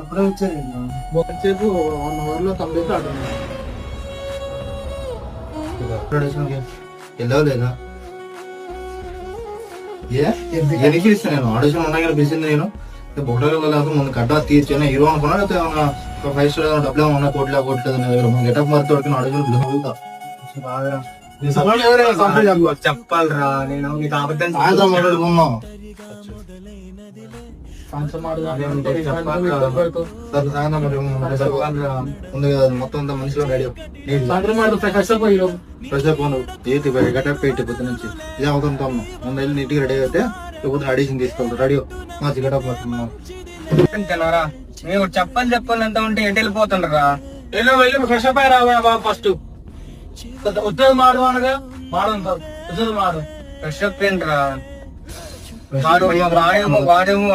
అప్పుడే వచ్చారు సేపు 1 hour లో కంప్లీట్ ఆడుతుంది. వెళ్ళావు లేదా? ఎనికి ఇస్తాను నేను ఆడిషన్ ఉండగా బిజీ నేను బొట్టలు లేకపోతే ముందు కట్టా తీర్చాను హీరో అనుకున్నా లేకపోతే ఏమన్నా 5 star డబ్బులు ఏమన్నా ఉన్నాయి కోట్లేదు గెటప్ మారితే వరకు ఆడిషన్ చెప్పాలరా నేను నీకు అబద్ధం సాయంత్రం మాట్లాడుకున్నాం. ఉంది కదా మొత్తం అంతా మనిషిలో రెడీ ఫ్రెష్ పోను ఏంటి గెటప్ పెట్టి పొద్దు నుంచి ఇదే అవుతుంటాం ముందు వెళ్ళి నీట్గా రెడీ అయితే పొద్దున అడిషన్ తీసుకెళ్తాం రెడీ మంచి గెటప్ పడుతున్నాం. చెప్పాలి ఎంత ఉంటే ఎటు వెళ్ళిపోతుండరా వెళ్ళి ఫ్రెష్ అప్ అయ్యారా ఫస్ట్ ఉద్యోగం మాడవనగా మాడు ఫ్రెష్ అప్ ఏంట్రా వాడేమో